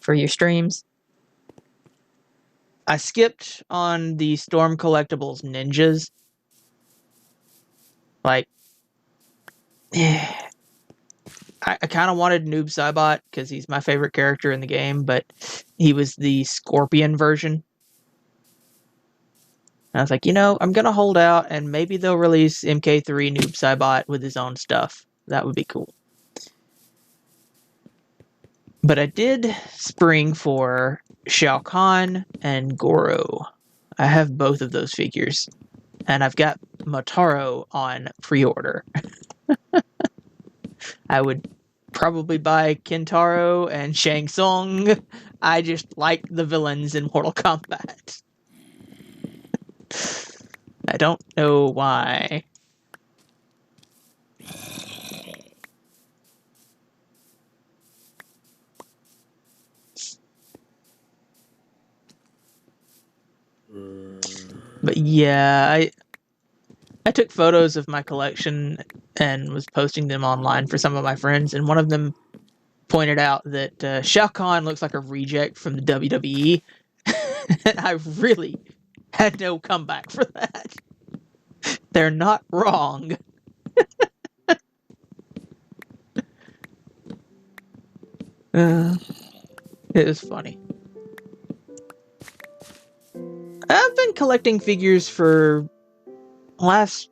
for your streams. I skipped on the Storm Collectibles ninjas. Like, I kind of wanted Noob Saibot because he's my favorite character in the game, but he was the Scorpion version. And I was like, I'm going to hold out, and maybe they'll release MK3 Noob Saibot with his own stuff. That would be cool. But I did spring for Shao Kahn and Goro. I have both of those figures. And I've got Motaro on pre-order. I would probably buy Kentaro and Shang Tsung. I just like the villains in Mortal Kombat. I don't know why. But yeah, I took photos of my collection and was posting them online for some of my friends, and one of them pointed out that Shao Kahn looks like a reject from the WWE. And I really had no comeback for that. They're not wrong. It was funny. I've been collecting figures for the last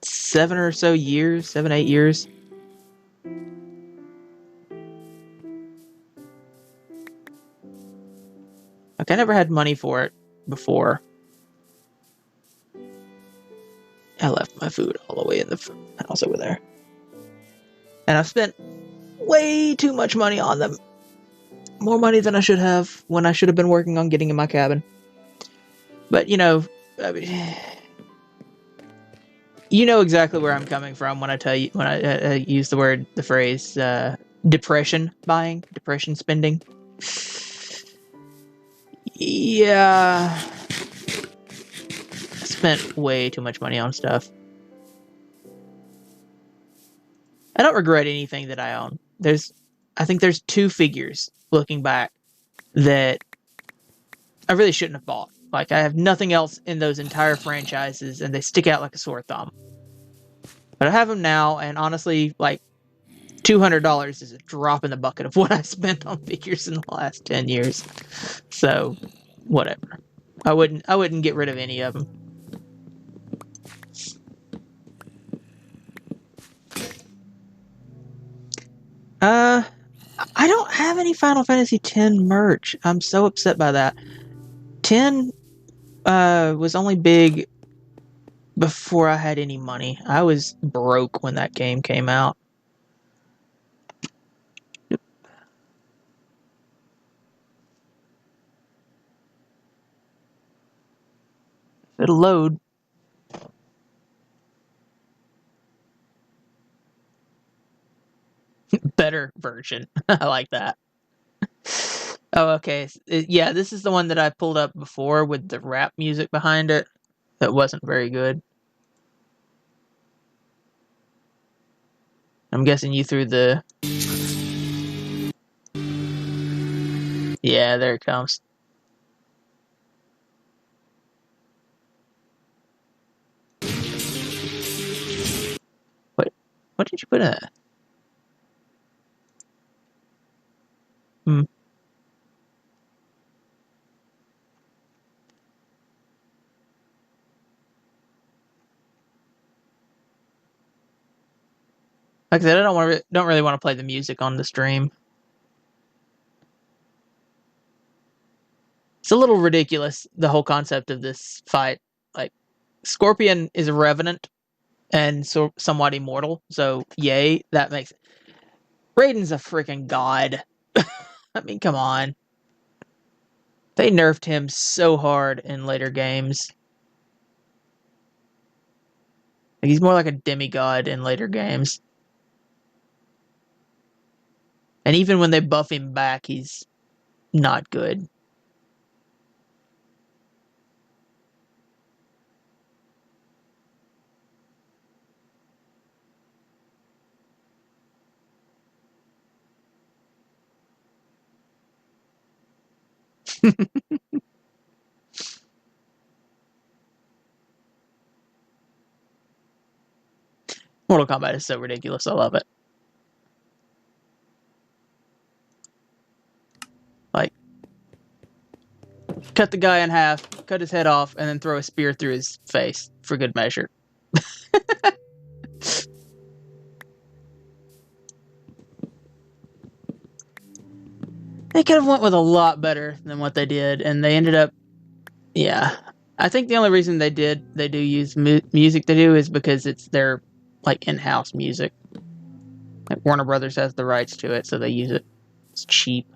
7 or so years, 7, 8 years. Like, I never had money for it before. I left my food all the way in the house over there. And I've spent way too much money on them. More money than I should have when I should have been working on getting in my cabin. But, I mean, you know exactly where I'm coming from when I tell you, when I use the phrase, depression buying, depression spending. Yeah. I spent way too much money on stuff. I don't regret anything that I own. I think there's 2 figures, looking back, that I really shouldn't have bought. Like, I have nothing else in those entire franchises, and they stick out like a sore thumb. But I have them now, and honestly, like, $200 is a drop in the bucket of what I spent on figures in the last 10 years. So, whatever. I wouldn't get rid of any of them. I don't have any Final Fantasy X merch. I'm so upset by that. 10 was only big before I had any money. I was broke when that game came out. It'll load. Better version. I like that. Oh, okay. Yeah, this is the one that I pulled up before with the rap music behind it. That wasn't very good. I'm guessing you threw the... Yeah, there it comes. What did you put in that? Hmm. Like I said, I don't really want to play the music on the stream. It's a little ridiculous, the whole concept of this fight. Like, Scorpion is a revenant and so somewhat immortal, so yay, that makes it. Raiden's a freaking god. I mean, come on. They nerfed him so hard in later games. Like, he's more like a demigod in later games. And even when they buff him back, he's not good. Mortal Kombat is so ridiculous. I love it. Like, cut the guy in half, cut his head off, and then throw a spear through his face for good measure. They could have went with a lot better than what they did, and they ended up, yeah. I think the only reason they do use music they do is because it's their like in-house music. Like Warner Brothers has the rights to it, so they use it. It's cheap.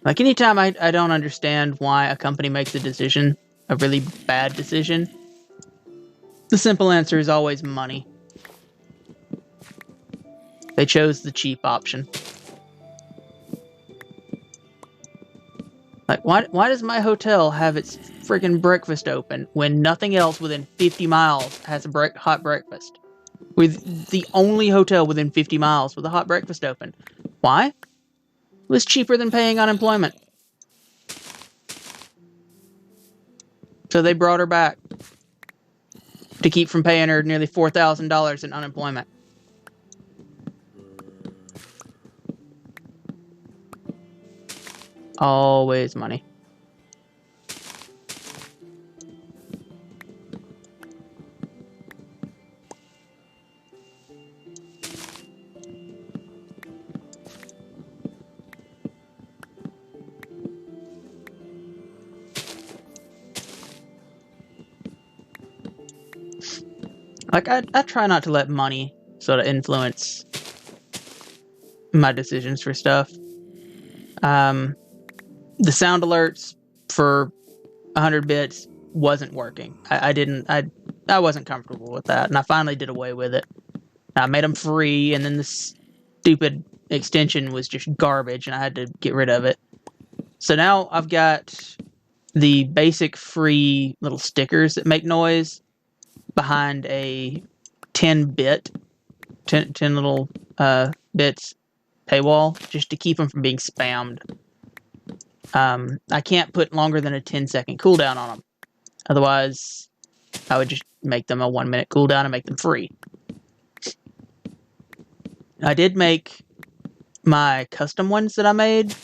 Like, anytime I don't understand why a company makes a decision, a really bad decision, the simple answer is always money. They chose the cheap option. Like, why does my hotel have its freaking breakfast open when nothing else within 50 miles has a hot breakfast? With the only hotel within 50 miles with a hot breakfast open. Why? It was cheaper than paying unemployment. So they brought her back to keep from paying her nearly $4,000 in unemployment. Always money. Like, I try not to let money sort of influence my decisions for stuff. The sound alerts for 100 bits wasn't working. I wasn't comfortable with that, and I finally did away with it. I made them free, and then this stupid extension was just garbage, and I had to get rid of it. So now I've got the basic free little stickers that make noise behind a 10 little bits paywall, just to keep them from being spammed. I can't put longer than a 10-second cooldown on them. Otherwise, I would just make them a 1-minute cooldown and make them free. I did make my custom ones that I made.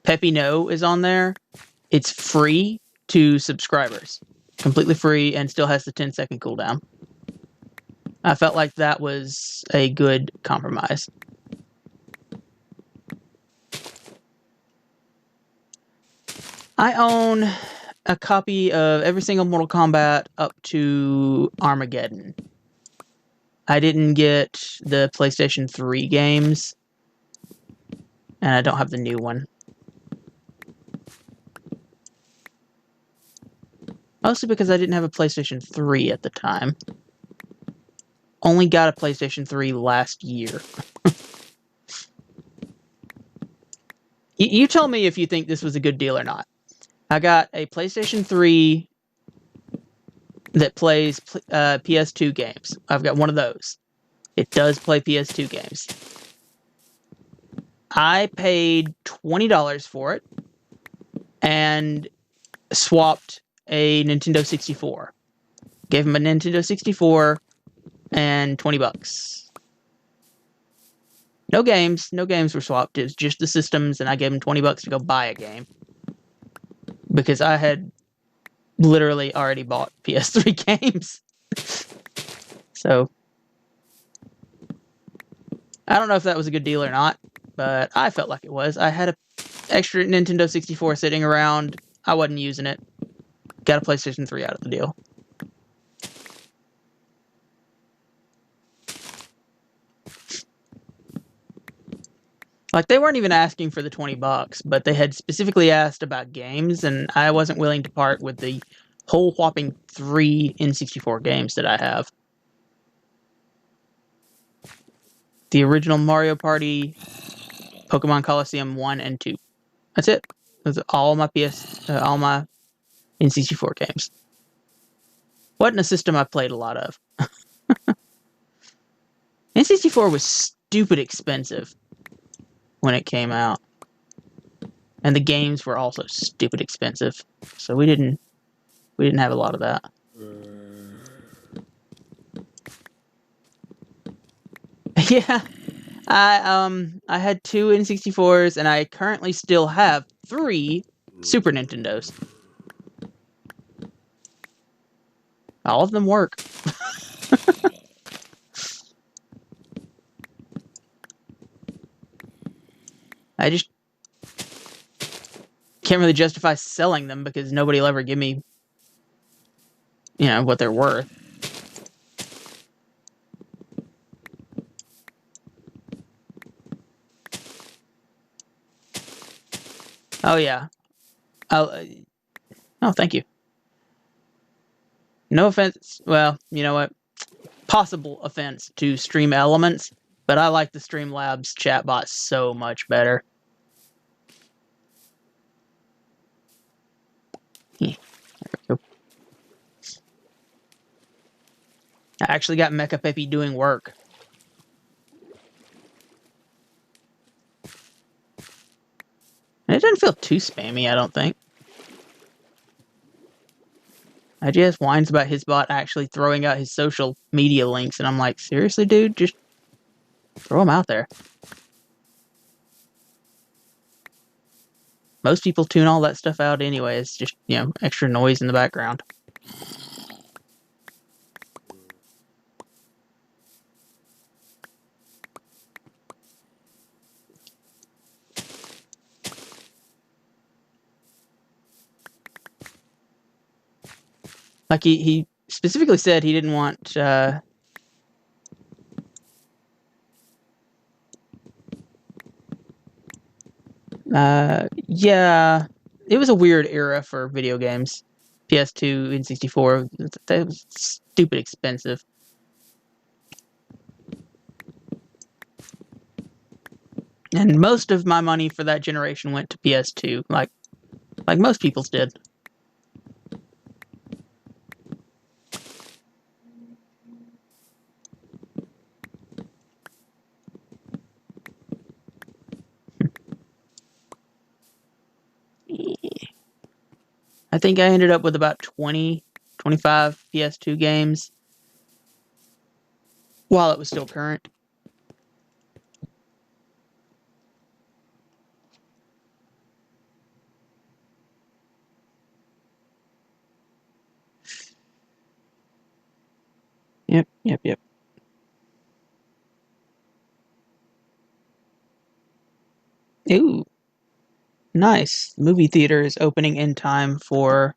Peppy No is on there. It's free to subscribers. Completely free, and still has the 10-second cooldown. I felt like that was a good compromise. I own a copy of every single Mortal Kombat up to Armageddon. I didn't get the PlayStation 3 games, and I don't have the new one. Mostly because I didn't have a PlayStation 3 at the time. Only got a PlayStation 3 last year. You tell me if you think this was a good deal or not. I got a PlayStation 3 that plays PS2 games. I've got one of those. It does play PS2 games. I paid $20 for it and swapped a Nintendo 64. Gave him a Nintendo 64 and $20. No games were swapped. It was just the systems, and I gave him $20 to go buy a game. Because I had literally already bought PS3 games. So, I don't know if that was a good deal or not, but I felt like it was. I had an extra Nintendo 64 sitting around. I wasn't using it. Got a PlayStation 3 out of the deal. Like, they weren't even asking for the $20, but they had specifically asked about games, and I wasn't willing to part with the whole whopping 3 N64 games that I have. The original Mario Party, Pokemon Coliseum 1 and 2. That's it. Those are all my all my N64 games. Wasn't a system I played a lot of. N64 was stupid expensive when it came out. And the games were also stupid expensive. So we didn't have a lot of that. Yeah. I had 2 N64s and I currently still have 3 Super Nintendos. All of them work. I just can't really justify selling them because nobody will ever give me, what they're worth. Oh, yeah. Oh, thank you. No offense. Well, you know what? Possible offense to Stream Elements, but I like the Streamlabs chatbot so much better. There we go. I actually got Mecha Peppy doing work. And it doesn't feel too spammy, I don't think. IGS whines about his bot actually throwing out his social media links, and I'm like, seriously, dude? Just throw them out there. Most people tune all that stuff out anyway. It's just, extra noise in the background. Like, he specifically said he didn't want... yeah, it was a weird era for video games. PS2, N64, that was stupid expensive. And most of my money for that generation went to PS2, like most people's did. I think I ended up with about 20, 25 PS2 games while it was still current. Yep. Ooh, nice. Movie theater is opening in time for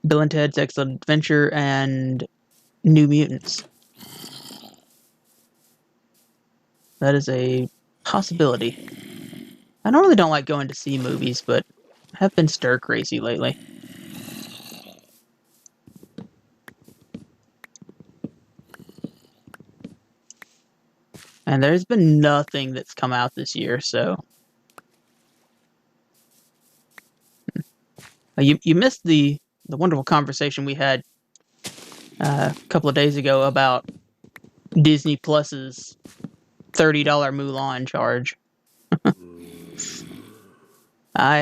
Bill and Ted's Excellent Adventure and New Mutants. That is a possibility. I normally don't like going to see movies, but I have been stir crazy lately. And there's been nothing that's come out this year, so... You missed the wonderful conversation we had a couple of days ago about Disney Plus's $30 Mulan charge. I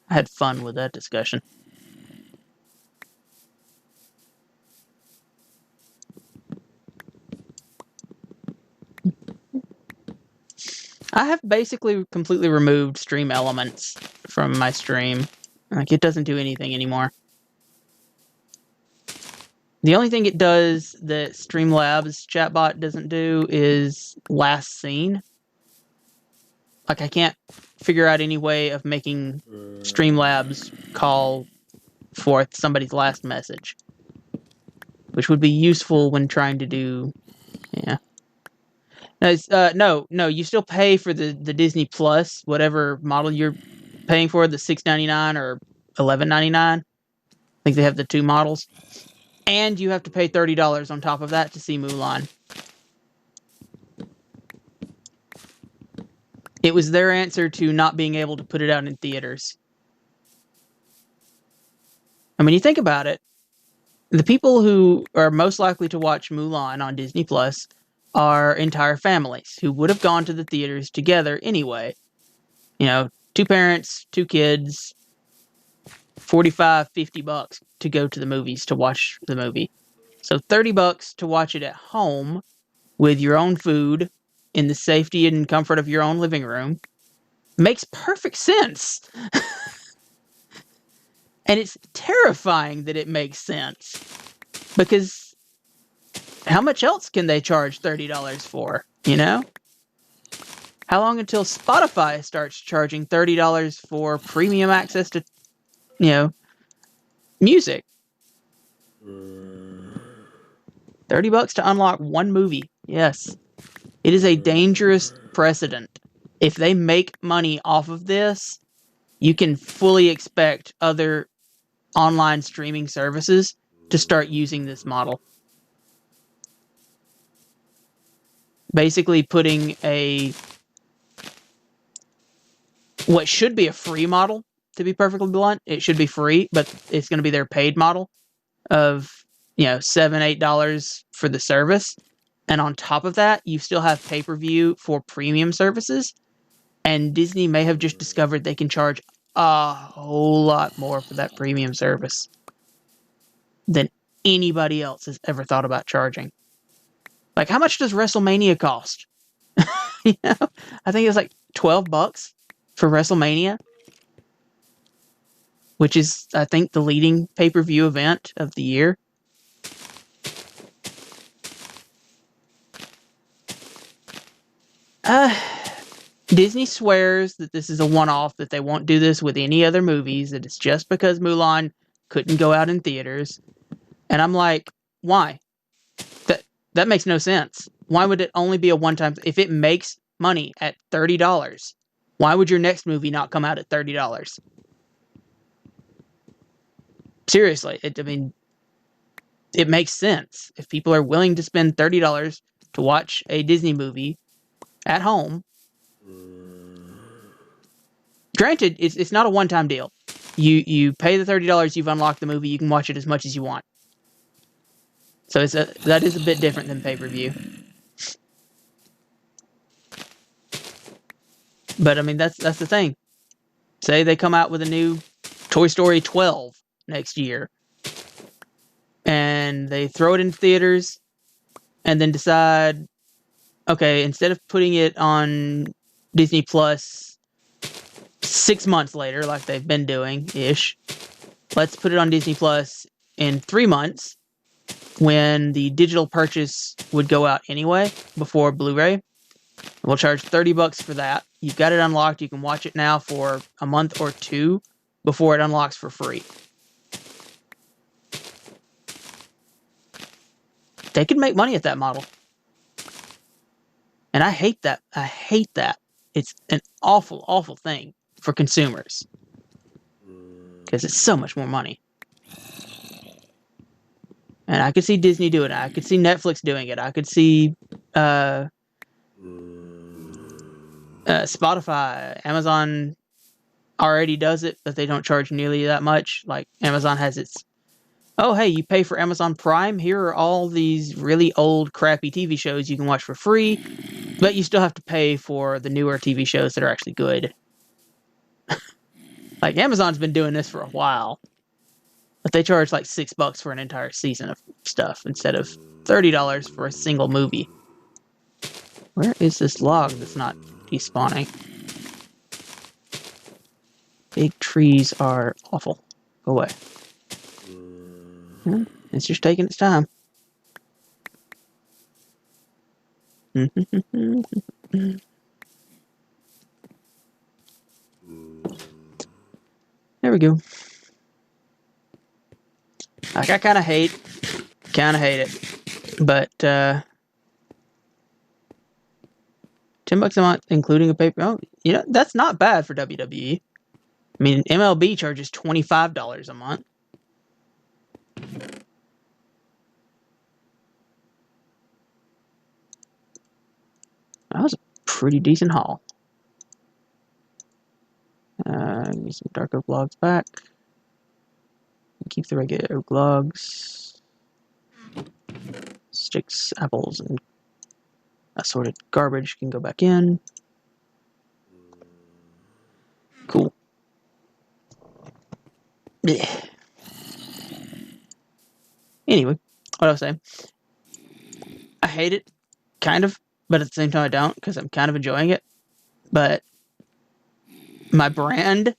had fun with that discussion. I have basically completely removed Stream Elements from my stream. Like, it doesn't do anything anymore. The only thing it does that Streamlabs chatbot doesn't do is last seen. Like, I can't figure out any way of making Streamlabs call forth somebody's last message, which would be useful when trying to do... Yeah. No, you still pay for the Disney Plus, whatever model you're paying for, the $6.99 or $11.99. I think they have the 2 models. And you have to pay $30 on top of that to see Mulan. It was their answer to not being able to put it out in theaters. And when you think about it, the people who are most likely to watch Mulan on Disney Plus are entire families who would have gone to the theaters together anyway. You know, two parents, two kids, 45, $50 to go to the movies to watch the movie. So $30 to watch it at home with your own food in the safety and comfort of your own living room makes perfect sense. And it's terrifying that it makes sense because how much else can they charge $30 for, you know? How long until Spotify starts charging $30 for premium access to, you know, music? $30 to unlock one movie. Yes. It is a dangerous precedent. If they make money off of this, you can fully expect other online streaming services to start using this model. Basically putting what should be a free model, to be perfectly blunt. It should be free, but it's going to be their paid model of, $7, $8 for the service. And on top of that, you still have pay-per-view for premium services. And Disney may have just discovered they can charge a whole lot more for that premium service than anybody else has ever thought about charging. Like, how much does WrestleMania cost? I think it's like $12 for WrestleMania, which is, I think, the leading pay-per-view event of the year. Disney swears that this is a one-off, that they won't do this with any other movies, that it's just because Mulan couldn't go out in theaters. And I'm like, why? That makes no sense. Why would it only be a one-time? If it makes money at $30, why would your next movie not come out at $30? Seriously, it makes sense. If people are willing to spend $30 to watch a Disney movie at home, granted, it's not a one-time deal. You pay the $30, you've unlocked the movie, you can watch it as much as you want. So that is a bit different than pay-per-view. But I mean, that's the thing. Say they come out with a new Toy Story 12 next year, and they throw it in theaters, and then decide, okay, instead of putting it on Disney Plus 6 months later, like they've been doing ish, let's put it on Disney Plus in 3 months when the digital purchase would go out anyway before Blu-ray. We'll charge $30 for that. You've got it unlocked. You can watch it now for a month or two before it unlocks for free. They could make money at that model. And I hate that. I hate that. It's an awful, awful thing for consumers. Because it's so much more money. And I could see Disney doing it. I could see Netflix doing it. I could see Spotify. Amazon already does it, but they don't charge nearly that much. Like, Amazon has its, oh, hey, you pay for Amazon Prime? Here are all these really old, crappy TV shows you can watch for free, but you still have to pay for the newer TV shows that are actually good. Like, Amazon's been doing this for a while, but they charge like $6 for an entire season of stuff instead of $30 for a single movie. Where is this log that's not despawning? Big trees are awful. Go away. It's just taking its time. There we go. Like, I kind of hate it, but $10 a month, including a paper. Oh, that's not bad for WWE. I mean, MLB charges $25 a month. That was a pretty decent haul. Give me some dark oak logs back. Keep the regular oak logs. Sticks, apples, and assorted garbage can go back in. Cool. Blech. Anyway, what I was saying. I hate it, kind of, but at the same time I don't, because I'm kind of enjoying it. But my brand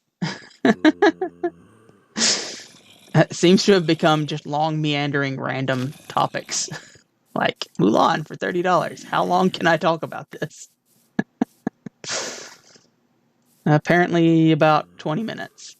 seems to have become just long, meandering, random topics. Like, Mulan for $30. How long can I talk about this? Apparently about 20 minutes.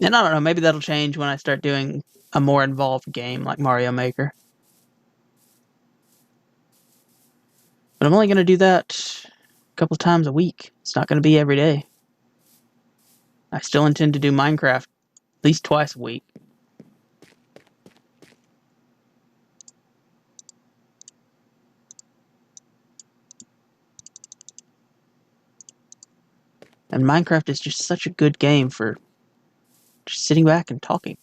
And I don't know, maybe that'll change when I start doing a more involved game like Mario Maker. But I'm only going to do that a couple times a week. It's not going to be every day. I still intend to do Minecraft at least twice a week. And Minecraft is just such a good game for just sitting back and talking.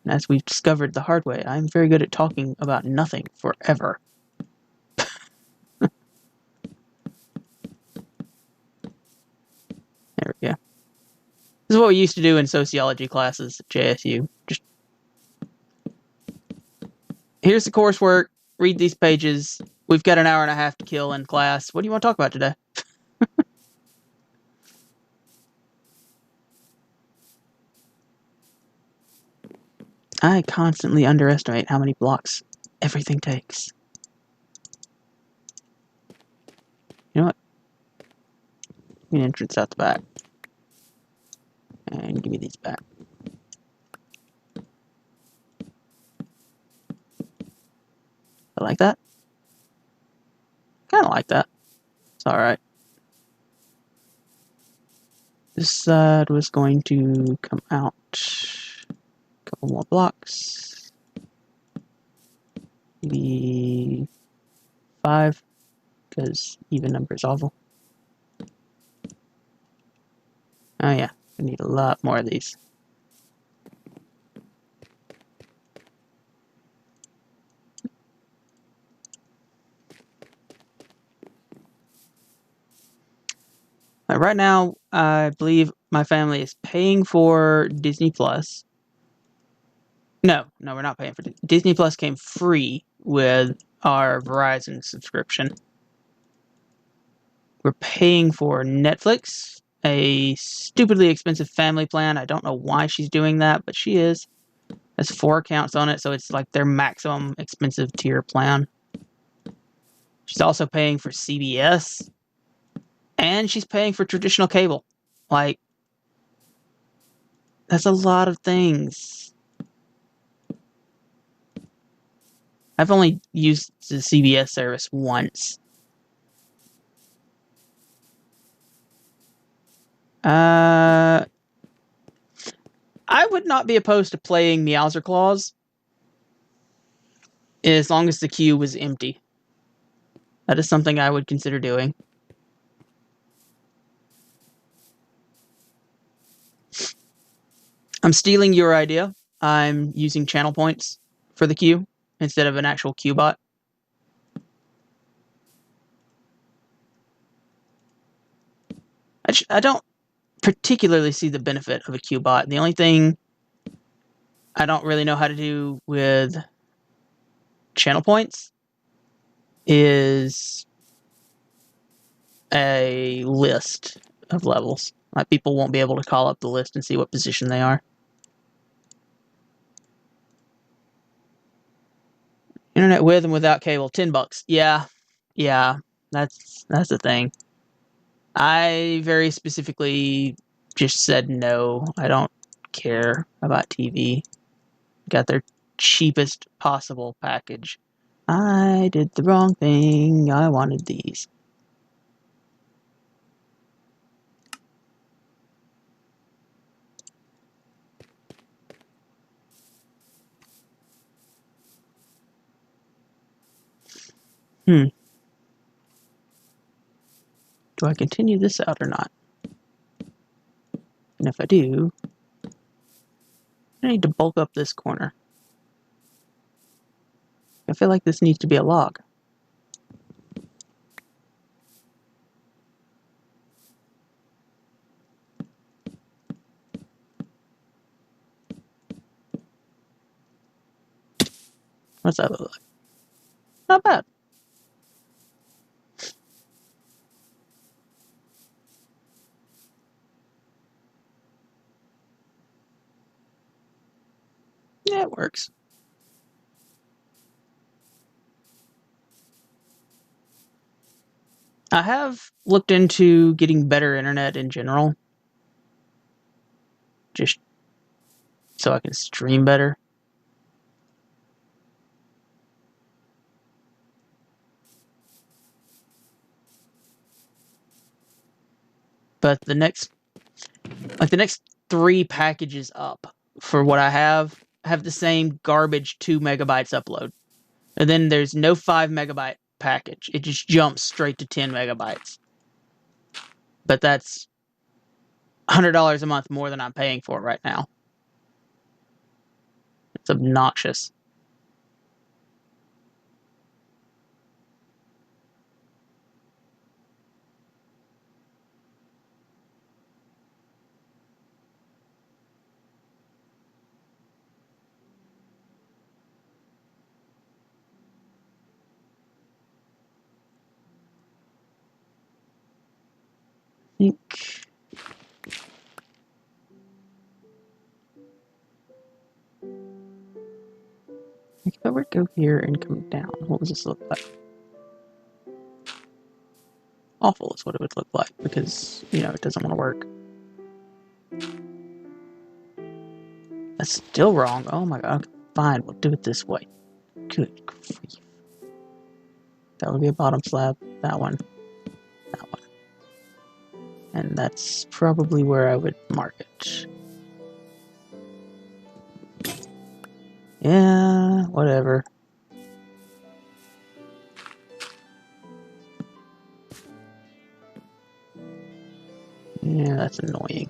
And as we've discovered the hard way, I'm very good at talking about nothing forever. There we go. This is what we used to do in sociology classes at JSU. Just, here's the coursework, read these pages. We've got an hour and a half to kill in class. What do you want to talk about today? I constantly underestimate how many blocks everything takes. You know what? Give me an entrance out the back. And give me these back. I like that. Kind of like that. It's alright. This side was going to come out a couple more blocks. Maybe 5, because even number is awful. Oh yeah, I need a lot more of these. Right now, I believe my family is paying for Disney Plus. No, we're not paying for Disney Plus. Came free with our Verizon subscription. We're paying for Netflix, a stupidly expensive family plan. I don't know why she's doing that, but she is. There's 4 accounts on it, so it's like their maximum expensive tier plan. She's also paying for CBS, and she's paying for traditional cable. Like, that's a lot of things. I've only used the CBS service once. I would not be opposed to playing Meowser Claws as long as the queue was empty. That is something I would consider doing. I'm stealing your idea. I'm using channel points for the queue instead of an actual queue bot. I don't particularly see the benefit of a queue bot. The only thing I don't really know how to do with channel points is a list of levels. Like, people won't be able to call up the list and see what position they are. Internet with and without cable, $10. Yeah, that's the thing. I very specifically just said no. I don't care about TV. Got their cheapest possible package. I did the wrong thing. I wanted these. Do I continue this out or not? And if I do, I need to bulk up this corner. I feel like this needs to be a log. What's that look like? Not bad. Yeah, it works. I have looked into getting better internet in general, just so I can stream better. But the next 3 packages up for what I have the same garbage 2 megabytes upload. And then there's no 5 megabyte package. It just jumps straight to 10 megabytes. But that's $100 a month more than I'm paying for right now. It's obnoxious. I think if I were to go here and come down, what does this look like? Awful is what it would look like because, it doesn't want to work. That's still wrong. Oh my god. Fine, we'll do it this way. Good grief. That would be a bottom slab. That one. That one. And that's probably where I would mark it. Yeah, whatever. Yeah, that's annoying.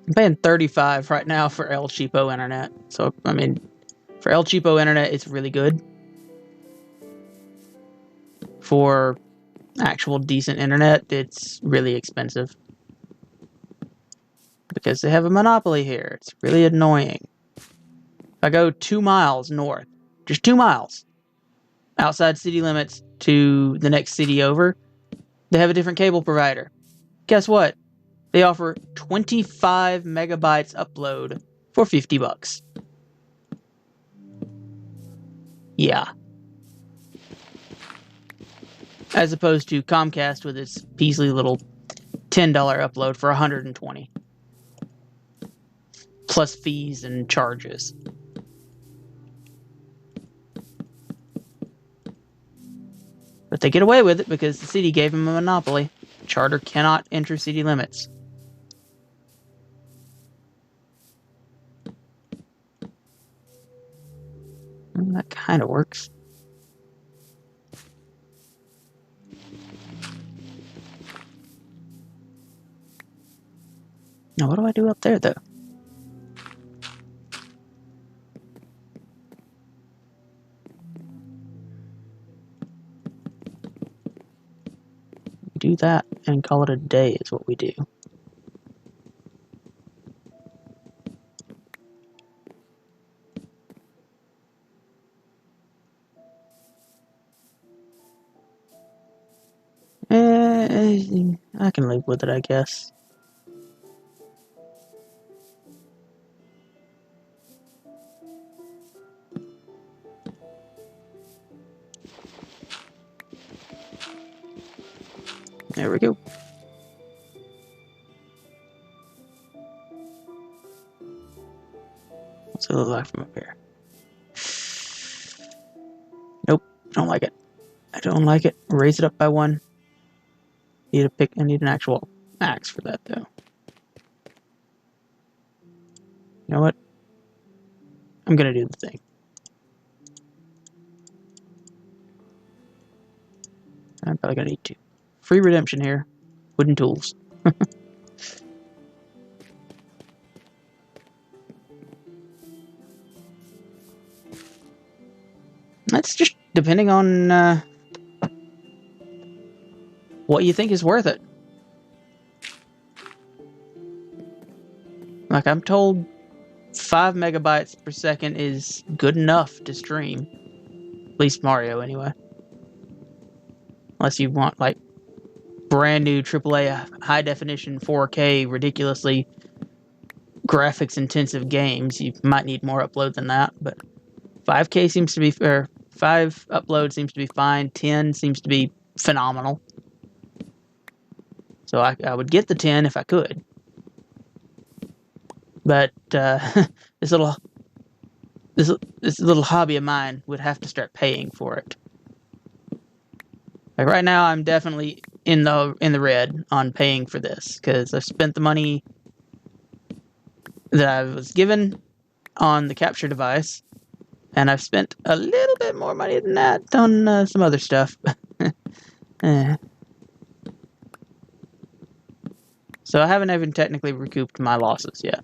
I'm paying $35 right now for El Cheapo internet. So, for El Cheapo internet, it's really good. For actual decent internet, it's really expensive. Because they have a monopoly here. It's really annoying. If I go 2 miles north, just 2 miles, outside city limits to the next city over, they have a different cable provider. Guess what? They offer 25 megabytes upload for $50. Yeah. As opposed to Comcast with its Peasly little $10 upload for $120. Plus fees and charges. But they get away with it because the city gave them a monopoly. Charter cannot enter city limits. And that kind of works. Now, what do I do up there, though? We do that and call it a day is what we do. I can live with it, I guess. There we go. What's it look like from up here? Nope, don't like it. I don't like it. Raise it up by 1. I need an actual axe for that, though. You know what? I'm gonna do the thing. I'm probably gonna need to. Free redemption here. Wooden tools. That's just depending on what you think is worth it. Like, I'm told 5 megabytes per second is good enough to stream. At least Mario, anyway. Unless you want, like, brand new AAA high definition 4K ridiculously graphics intensive games, you might need more upload than that, but 5K seems to be, or 5 upload seems to be fine. 10 seems to be phenomenal. So I would get the 10 if I could. But this little hobby of mine would have to start paying for it. Like right now, I'm definitely in the red on paying for this because I've spent the money that I was given on the capture device, and I've spent a little bit more money than that on some other stuff. So I haven't even technically recouped my losses yet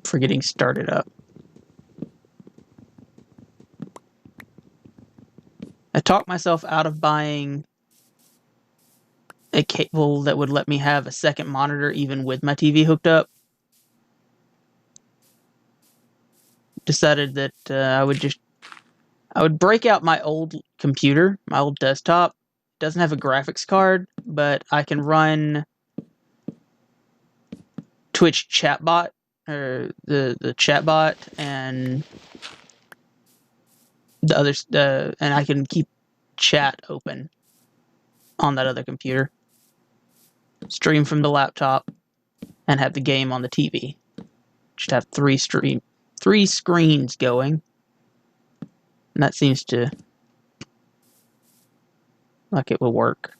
for getting started up. I talked myself out of buying a cable that would let me have a second monitor even with my TV hooked up. Decided that I would break out my old computer, my old desktop. It doesn't have a graphics card, but I can run Twitch chatbot, or the chatbot, and the others, and I can keep chat open on that other computer, stream from the laptop, and have the game on the TV. Just have three screens going, and that seems to like it will work.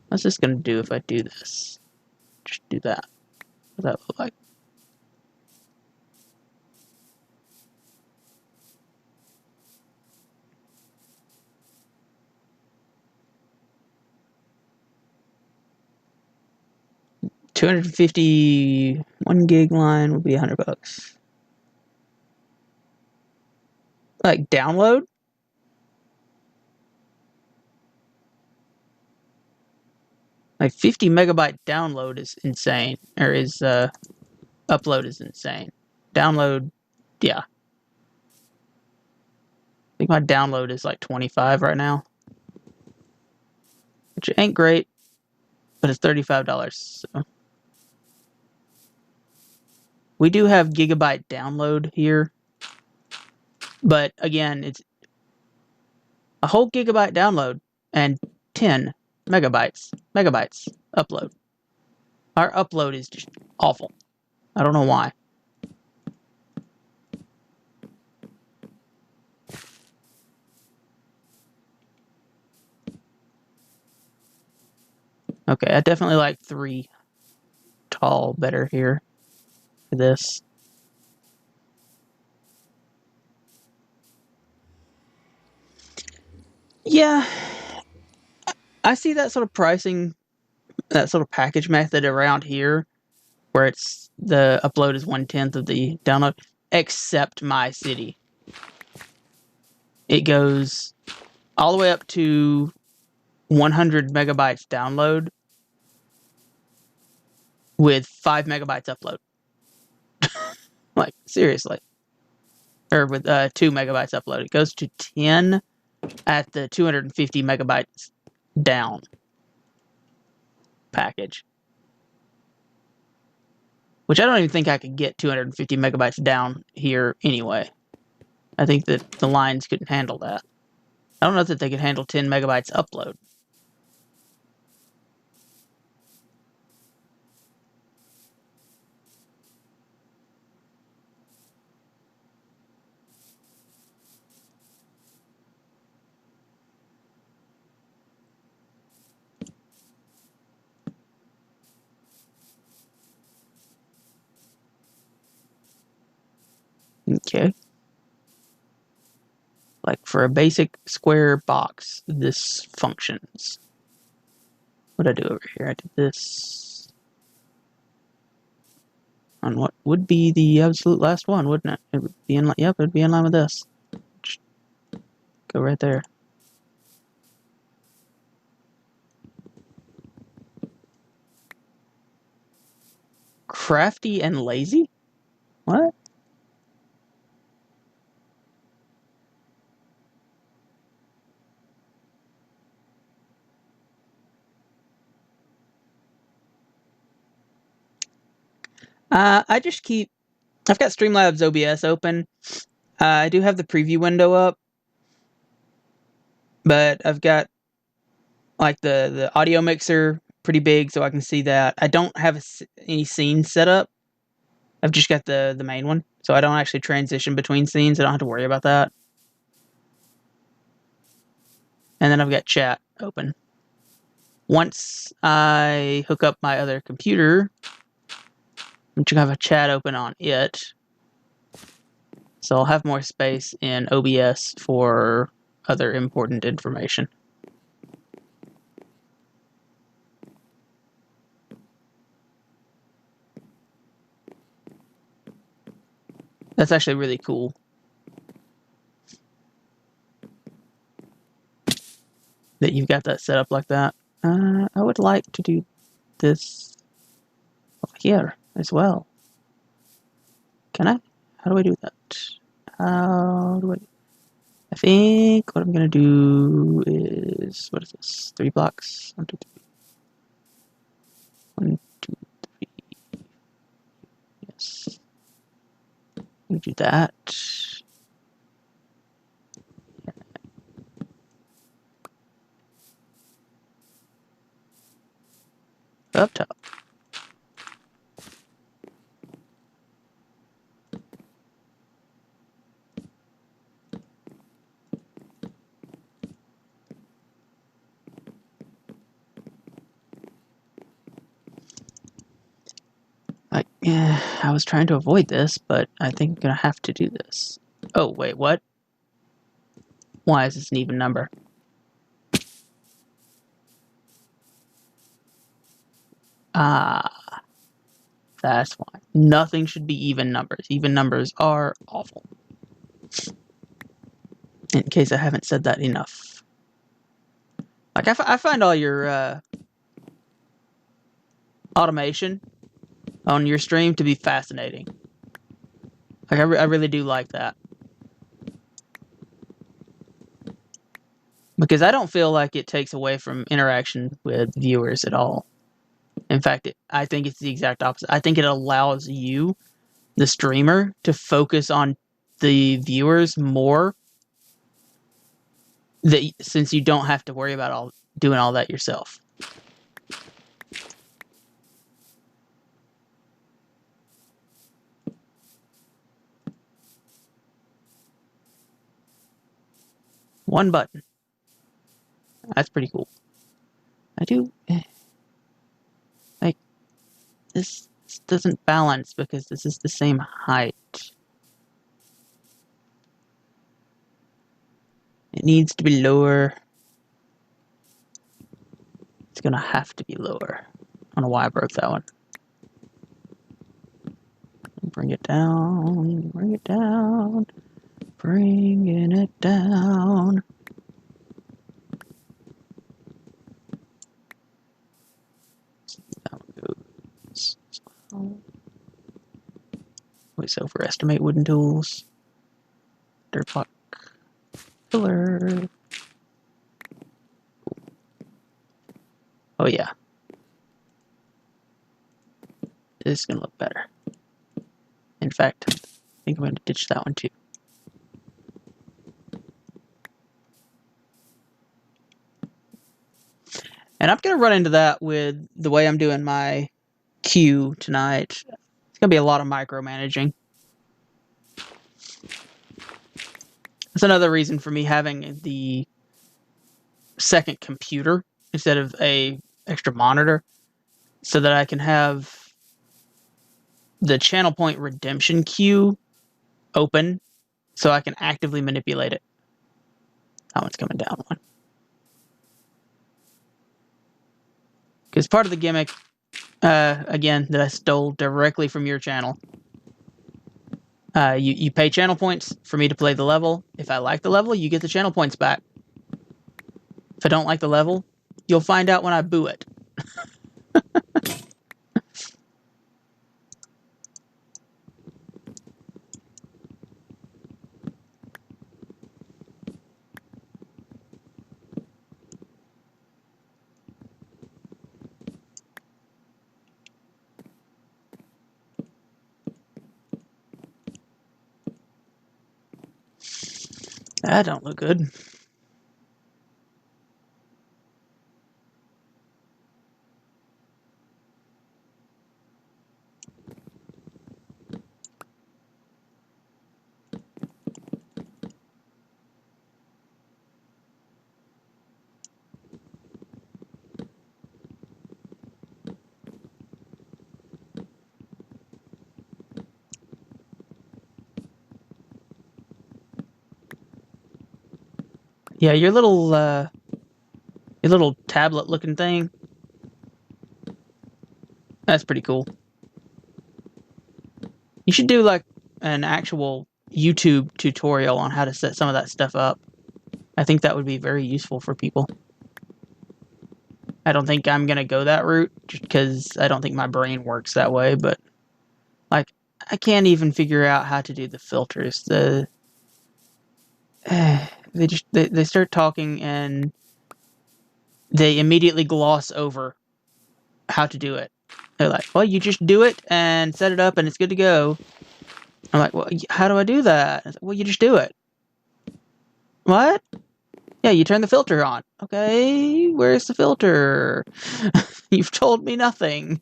What's this gonna do if I do this? Just do that. What does that look like? $251 gig line will be $100. Like download? Like 50 megabyte download is insane, or is upload is insane. Download, yeah. I think my download is like 25 right now, which ain't great, but it's $35. So we do have gigabyte download here, but again, it's a whole gigabyte download and 10 megabytes upload. Our upload is just awful. I don't know why. Okay, I definitely like 3 tall better here for this. Yeah, I see that sort of pricing, that sort of package method around here, where it's the upload is 1/10 of the download, except my city. It goes all the way up to 100 megabytes download with 5 megabytes upload. Like, seriously. Or with 2 megabytes upload. It goes to 10 at the 250 megabytes down package. Which I don't even think I could get 250 megabytes down here anyway. I think that the lines couldn't handle that. I don't know that they could handle 10 megabytes upload. Okay. Like for a basic square box, this functions. What did I do over here? I did this on what would be the absolute last one, wouldn't it? It would be in. Yep, it'd be in line with this. Just go right there. Crafty and lazy? What? I just keep. I've got Streamlabs OBS open. I do have the preview window up, but I've got like the audio mixer pretty big, so I can see that. I don't have any scenes set up. I've just got the main one, so I don't actually transition between scenes. I don't have to worry about that. And then I've got chat open. Once I hook up my other computer, I'm just gonna have a chat open on it. So I'll have more space in OBS for other important information. That's actually really cool. That you've got that set up like that. I would like to do this over here as well. Can I? How do I do that? How do I? I think what I'm gonna do is, what is this? 3 blocks. 1, 2, 3. 1, 2, 3. Yes. I'm gonna do that. Up top. Yeah, I was trying to avoid this, but I think I'm gonna have to do this. Oh, wait, what? Why is this an even number? Ah, that's why. Nothing should be even numbers. Even numbers are awful. In case I haven't said that enough. Like, I find all your automation on your stream to be fascinating. Like, I really do like that. Because I don't feel like it takes away from interaction with viewers at all. In fact, I think it's the exact opposite. I think it allows you, the streamer, to focus on the viewers more, since you don't have to worry about doing all that yourself. One button. That's pretty cool. I do... Like, this doesn't balance because this is the same height. It needs to be lower. It's gonna have to be lower. I don't know why I broke that one. Bring it down, bring it down, bringing it down. That one goes. Always overestimate wooden tools. Dirt block. Pillar. Oh yeah. This is gonna look better. In fact, I think I'm gonna ditch that one too. And I'm gonna run into that with the way I'm doing my queue tonight. It's gonna be a lot of micromanaging. That's another reason for me having the second computer instead of a extra monitor, so that I can have the channel point redemption queue open so I can actively manipulate it. That one's coming down one. Because part of the gimmick, again, that I stole directly from your channel, you pay channel points for me to play the level. If I like the level, you get the channel points back. If I don't like the level, you'll find out when I boo it. That don't look good. Yeah, your little tablet-looking thing. That's pretty cool. You should do like an actual YouTube tutorial on how to set some of that stuff up. I think that would be very useful for people. I don't think I'm gonna go that route just because I don't think my brain works that way, but like I can't even figure out how to do the filters. They start talking and they immediately gloss over how to do it. They're like, well, you just do it and set it up and it's good to go. I'm like, well, how do I do that? Like, well, you just do it. What? Yeah, you turn the filter on. Okay, where's the filter? You've told me nothing.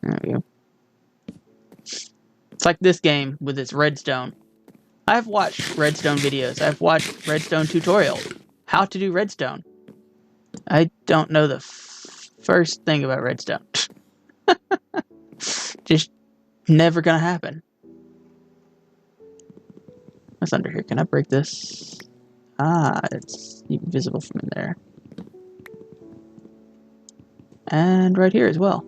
There we go. It's like this game with its redstone. I've watched redstone videos. I've watched redstone tutorials. How to do redstone. I don't know the first thing about redstone. Just never gonna happen. What's under here? Can I break this? Ah, it's visible from in there. And right here as well.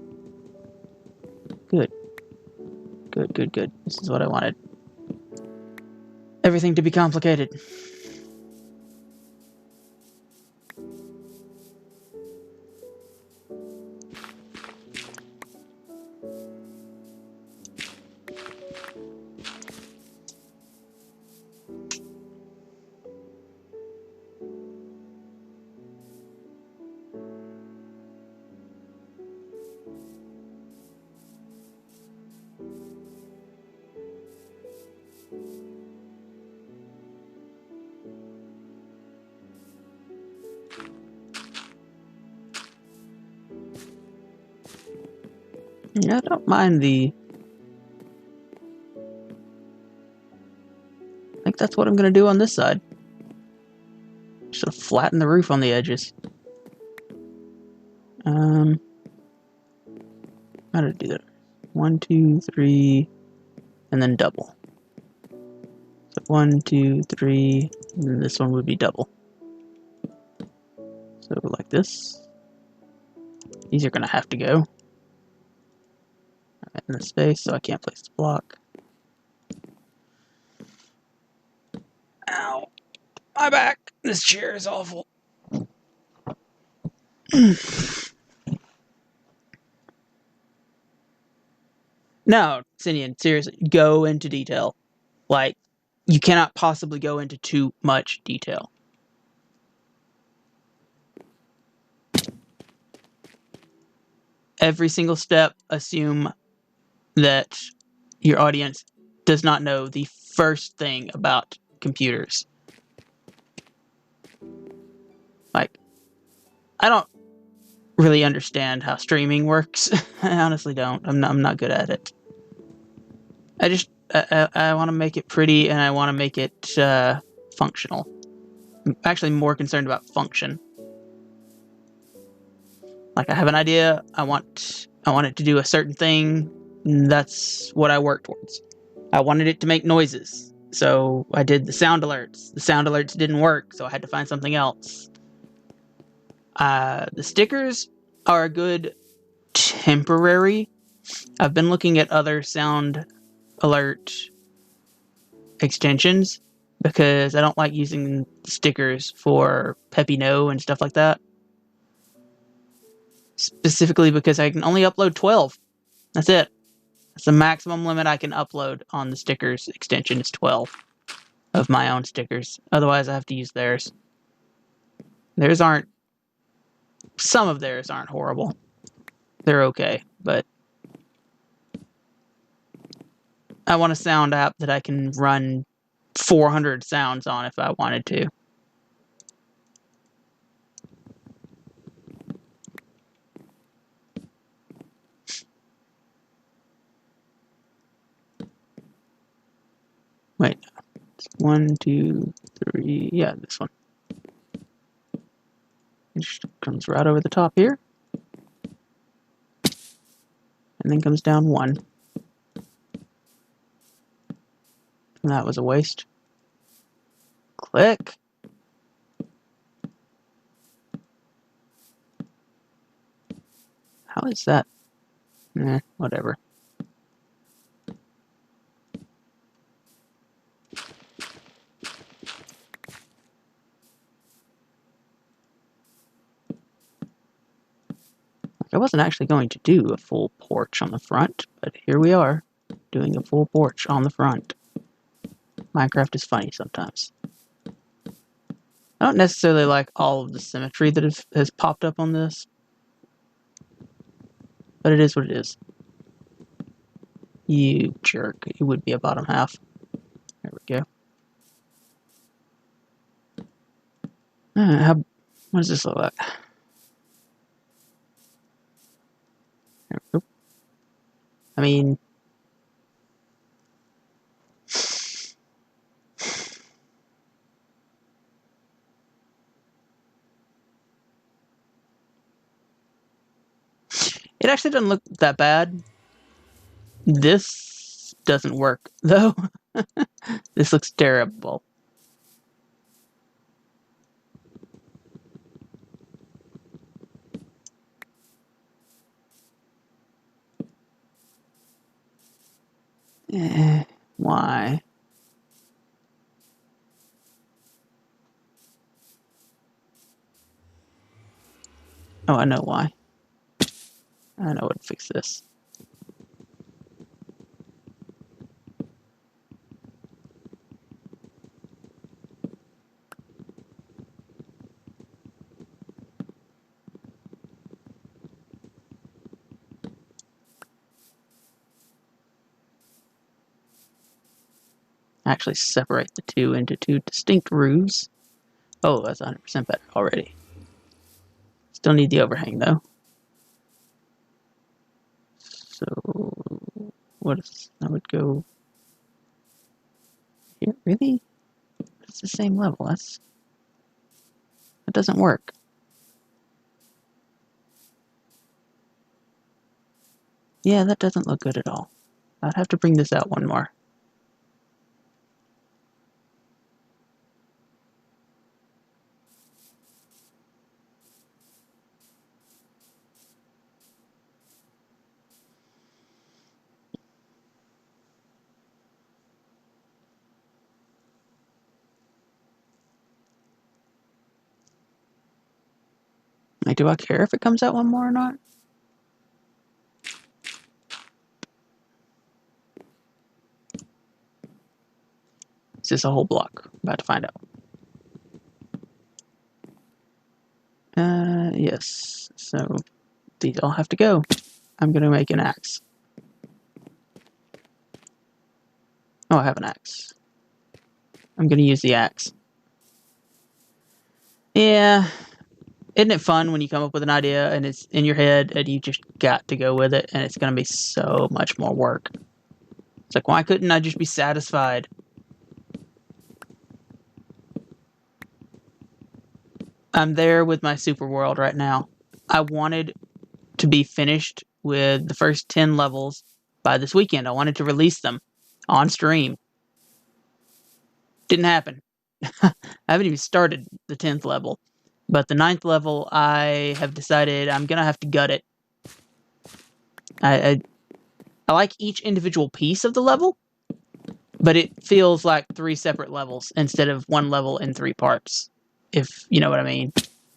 Good. Good, good, good. This is what I wanted. Everything to be complicated. Yeah, I don't mind the... I think that's what I'm going to do on this side. Just flatten the roof on the edges. How to do that? 1, 2, 3, and then double. So 1, 2, 3, and then this one would be double. So like this. These are going to have to go. I'm in the space, so I can't place the block. Ow. My back. This chair is awful. No, Sinian, seriously, go into detail. Like, you cannot possibly go into too much detail. Every single step, assume that your audience does not know the first thing about computers. Like, I don't really understand how streaming works. I honestly don't. I'm not good at it. I want to make it pretty and I want to make it functional. I'm actually more concerned about function. Like, I have an idea, I want it to do a certain thing, and that's what I work towards. I wanted it to make noises, so I did the sound alerts. The sound alerts didn't work, so I had to find something else. The stickers are a good temporary. I've been looking at other sound alert extensions because I don't like using stickers for Peppy No and stuff like that. Specifically because I can only upload 12. That's it. That's the maximum limit I can upload on the stickers extension is 12 of my own stickers. Otherwise, I have to use theirs. Some of theirs aren't horrible. They're okay, but I want a sound app that I can run 400 sounds on if I wanted to. Wait, 1, 2, 3. Yeah, this one. It just comes right over the top here. And then comes down 1. And that was a waste. Click. How is that? Whatever. I wasn't actually going to do a full porch on the front, but here we are, doing a full porch on the front. Minecraft is funny sometimes. I don't necessarily like all of the symmetry that has popped up on this, but it is what it is. You jerk. You would be a bottom half. There we go. What does this look like? There we go. I mean, it actually doesn't look that bad. This doesn't work, though. This looks terrible. Why? Oh, I know why. I know what to fix this. Actually separate the two into two distinct roofs. Oh, that's 100% better already. Still need the overhang, though. So, what is... I would go... Here? Really? It's the same level. That doesn't work. Yeah, that doesn't look good at all. I'd have to bring this out one more. Like, do I care if it comes out one more or not? It's just a whole block. About to find out. Yes. So, these all have to go. I'm gonna make an axe. Oh, I have an axe. I'm gonna use the axe. Yeah. Isn't it fun when you come up with an idea and it's in your head and you just got to go with it and it's gonna be so much more work? It's like, why couldn't I just be satisfied? I'm there with my super world right now. I wanted to be finished with the first 10 levels by this weekend. I wanted to release them on stream. Didn't happen. I haven't even started the 10th level. But the 9th level, I have decided I'm going to have to gut it. I like each individual piece of the level, but it feels like 3 separate levels instead of 1 level in 3 parts, if you know what I mean.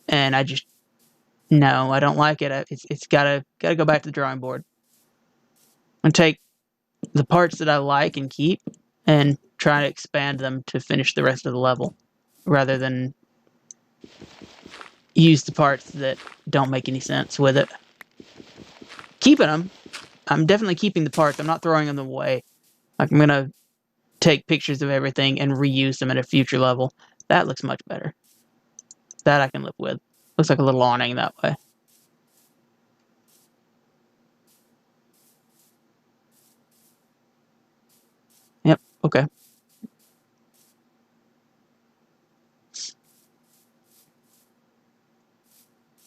And I just, no, I don't like it. It's gotta go back to the drawing board and take the parts that I like and keep and try to expand them to finish the rest of the level rather than use the parts that don't make any sense with it. Keeping them, I'm definitely keeping the parts. I'm not throwing them away. Like, I'm gonna take pictures of everything and reuse them at a future level. That looks much better. That I can live with. Looks like a little awning that way. Yep, okay.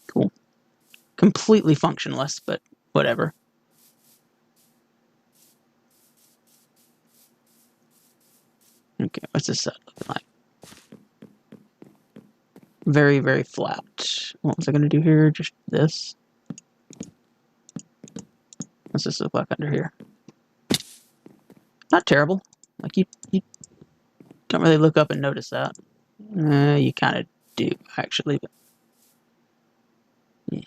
Cool. Completely functionless, but whatever. Okay, what's this set looking like? Very, very flat. What was I gonna do here? Just this. What's this look like under here? Not terrible. Like, you don't really look up and notice that. You kind of do, actually. But yeah.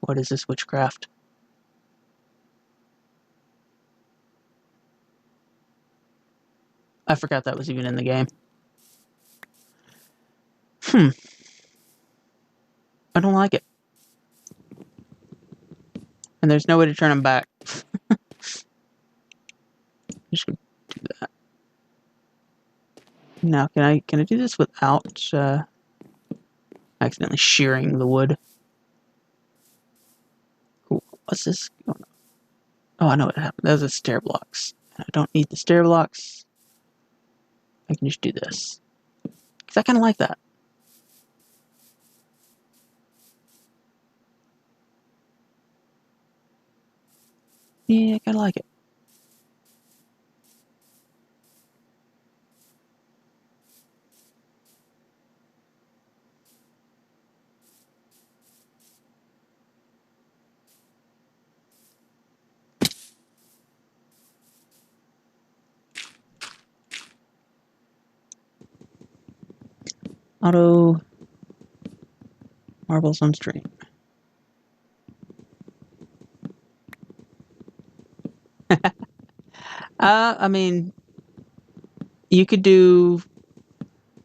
What is this witchcraft? I forgot that was even in the game. I don't like it. And there's no way to turn them back. Just gonna do that. Now, can I do this without accidentally shearing the wood? Cool. What's this going on? Oh, I know what happened. Those are stair blocks. I don't need the stair blocks. I can just do this. Because I kind of like that. Yeah, I kind of like it. Auto marbles on stream. I mean, you could do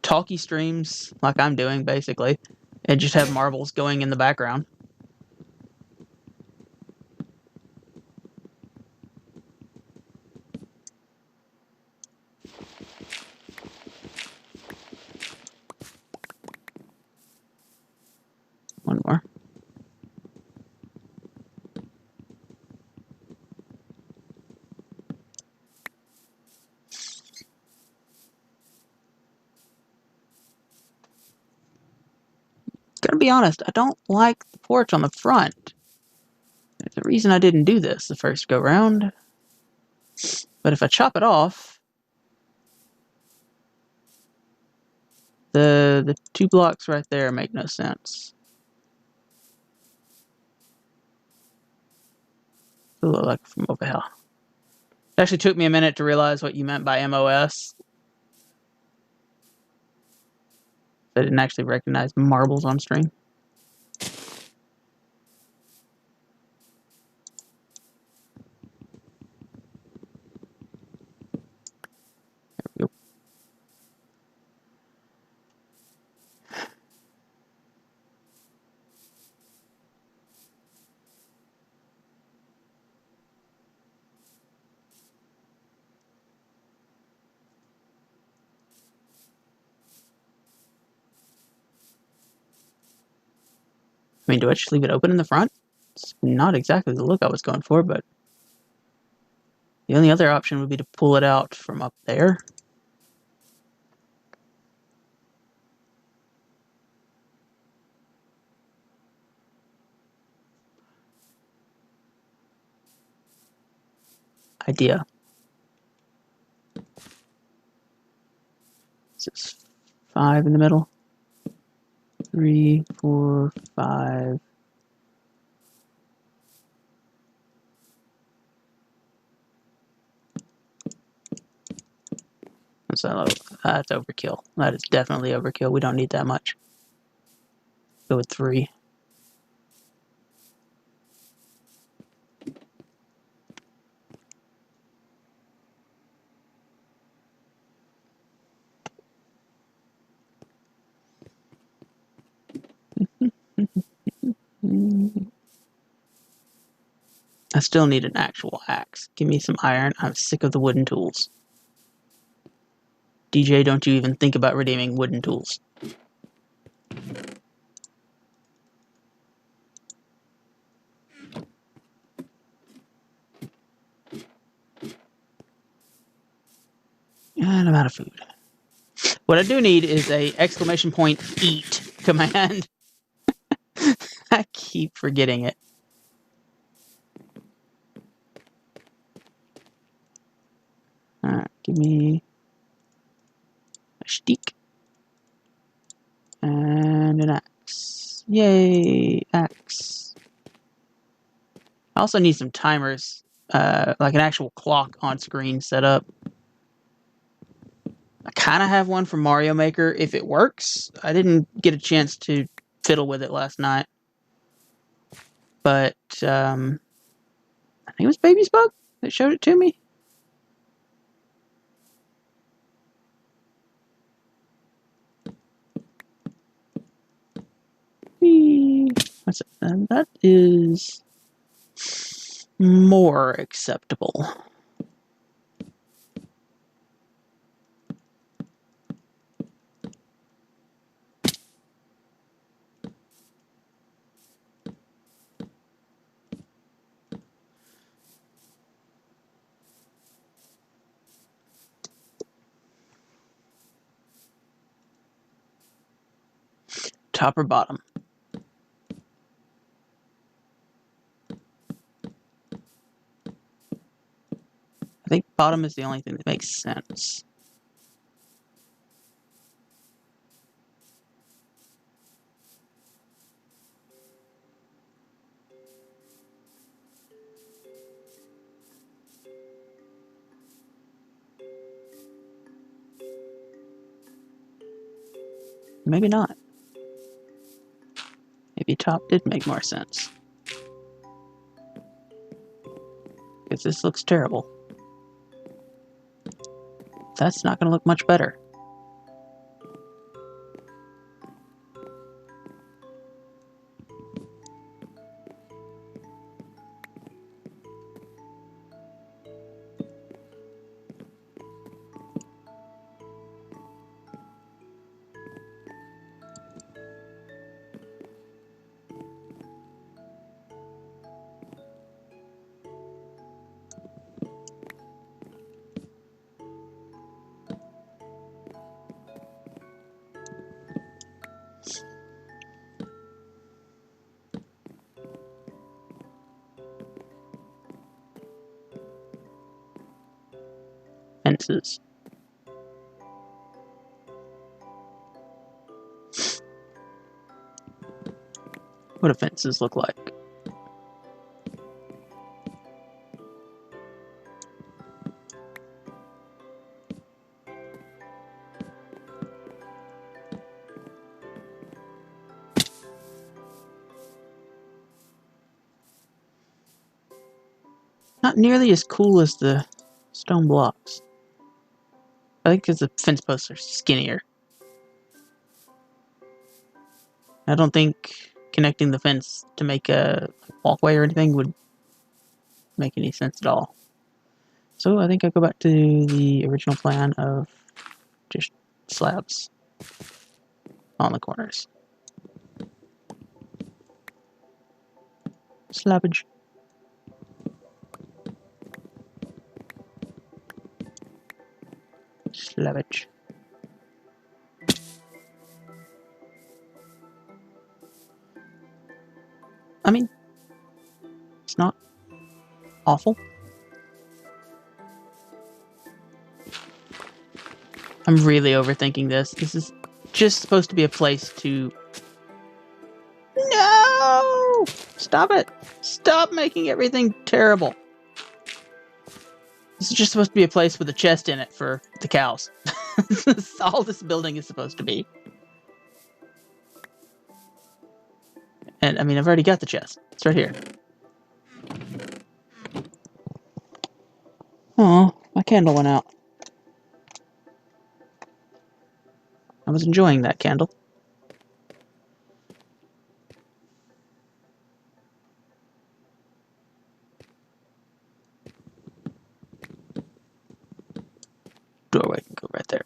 talkie streams like I'm doing, basically, and just have marbles going in the background. One more. Gotta be honest, I don't like the porch on the front. There's a reason I didn't do this the first go round. But if I chop it off, the 2 blocks right there make no sense. It look like from over here. It actually took me a minute to realize what you meant by MOS. I didn't actually recognize marbles on stream. There we go. I mean, do I just leave it open in the front? It's not exactly the look I was going for, but the only other option would be to pull it out from up there. Idea. This is 5 in the middle. 3, 4, 5. So that's overkill. That is definitely overkill. We don't need that much. Go with 3. I still need an actual axe. Give me some iron. I'm sick of the wooden tools. DJ, don't you even think about redeeming wooden tools. And I'm out of food. What I do need is a exclamation point eat command. I keep forgetting it. Alright, give me a stick. And an axe. Yay, axe. I also need some timers, like an actual clock on screen set up. I kind of have one from Mario Maker if it works. I didn't get a chance to fiddle with it last night. But I think it was Baby's Bug that showed it to me. What's it? And that is more acceptable. Top or bottom? I think bottom is the only thing that makes sense. Maybe not. Maybe top did make more sense. Because this looks terrible. That's not going to look much better. Fences. What do fences look like? Not nearly as cool as the stone blocks. I think because the fence posts are skinnier. I don't think connecting the fence to make a walkway or anything would make any sense at all. So I think I go back to the original plan of just slabs on the corners. Slappage. Slappage. I mean, it's not awful. I'm really overthinking this. This is just supposed to be a place to... No! Stop it! Stop making everything terrible. This is just supposed to be a place with a chest in it for the cows. That's all this building is supposed to be. And, I mean, I've already got the chest. It's right here. Oh, my candle went out. I was enjoying that candle. Doorway can go right there.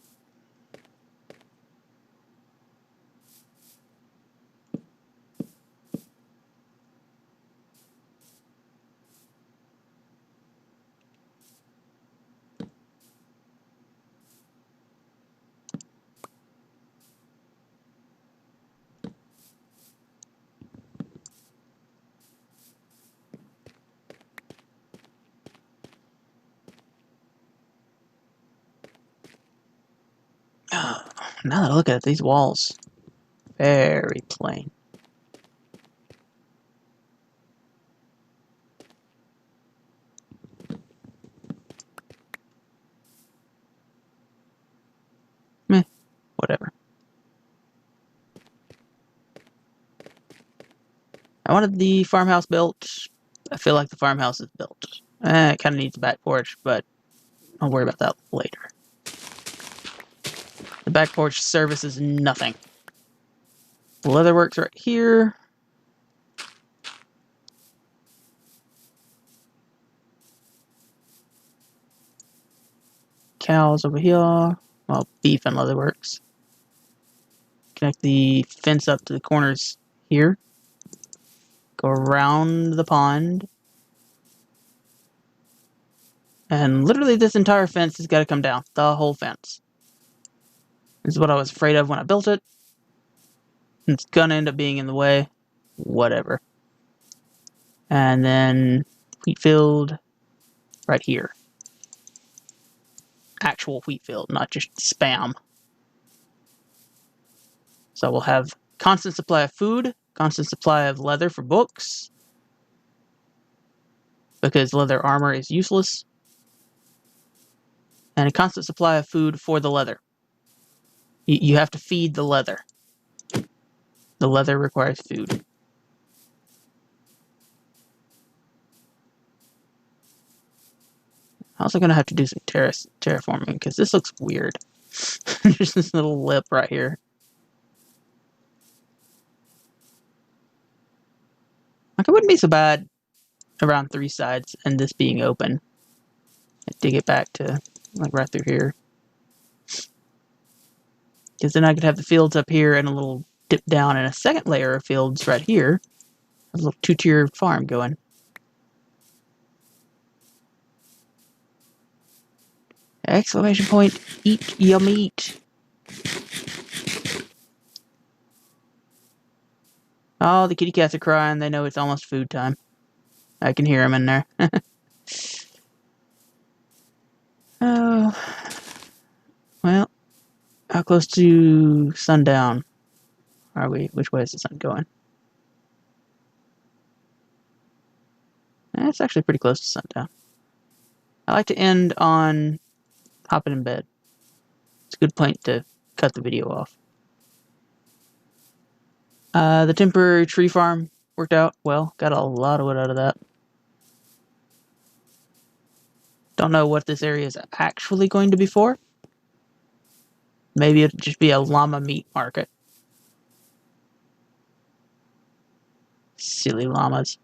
Now that I look at it, these walls, very plain. Meh, whatever. I wanted the farmhouse built. I feel like the farmhouse is built. It kind of needs a back porch, but I'll worry about that later. The back porch services nothing. The leatherworks right here. Cows over here. Well, beef and leatherworks. Connect the fence up to the corners here. Go around the pond. And literally this entire fence has got to come down. The whole fence. This is what I was afraid of when I built it. It's gonna end up being in the way. Whatever. And then wheat field right here. Actual wheat field, not just spam. So we'll have constant supply of food, constant supply of leather for books, because leather armor is useless, and a constant supply of food for the leather. You have to feed the leather. The leather requires food. I'm also going to have to do some terraforming, because this looks weird. There's this little lip right here. Like, it wouldn't be so bad around 3 sides and this being open. I'd dig it back to, like, right through here. Because then I could have the fields up here and a little dip down and a second layer of fields right here. A little 2-tier farm going. Exclamation point, eat your meat. Oh, the kitty cats are crying. They know it's almost food time. I can hear them in there. Oh. Well, how close to sundown are we? Which way is the sun going? It's actually pretty close to sundown. I like to end on hopping in bed. It's a good point to cut the video off. The temporary tree farm worked out well. Got a lot of wood out of that. Don't know what this area is actually going to be for. Maybe it'll just be a llama meat market. Silly llamas.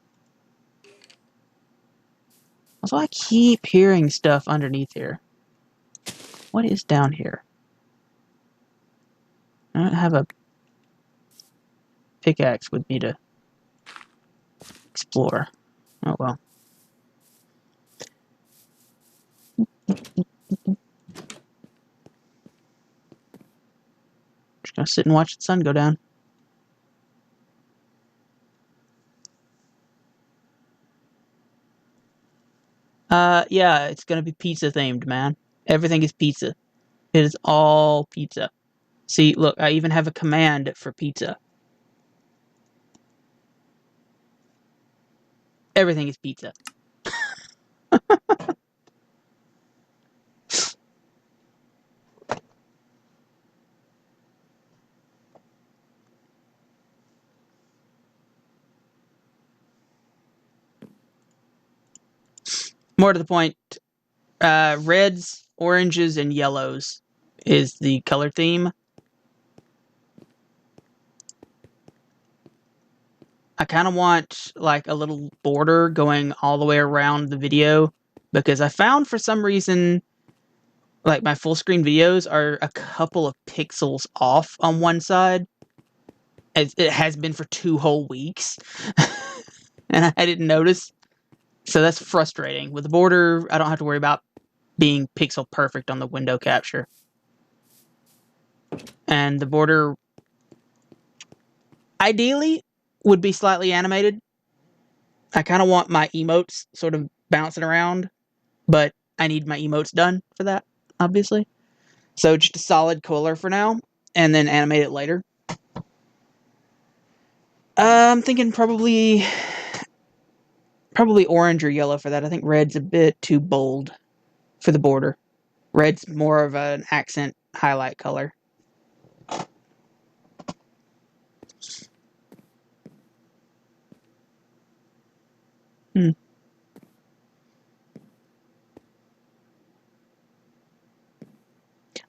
Also, I keep hearing stuff underneath here. What is down here? I don't have a pickaxe with me to Explore. Oh well. Just gonna sit and watch the sun go down. Yeah, it's gonna be pizza themed, man. Everything is pizza. It is all pizza. See, look, I even have a command for pizza. Everything is pizza. More to the point, reds, oranges, and yellows is the color theme. I kind of want like a little border going all the way around the video because I found for some reason like my full screen videos are a couple of pixels off on one side. It has been for 2 whole weeks. And I didn't notice. So that's frustrating. With the border, I don't have to worry about being pixel perfect on the window capture. And the border ideally would be slightly animated. I kind of want my emotes sort of bouncing around, but I need my emotes done for that, obviously. So just a solid color for now, and then animate it later. I'm thinking probably orange or yellow for that. I think red's a bit too bold for the border. Red's more of an accent highlight color. Hmm.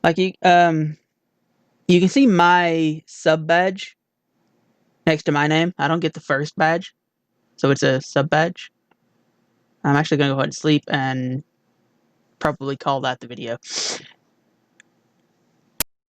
Like you can see my sub badge next to my name. I don't get the first badge, so it's a sub badge. I'm actually gonna go ahead and sleep and probably call that the video.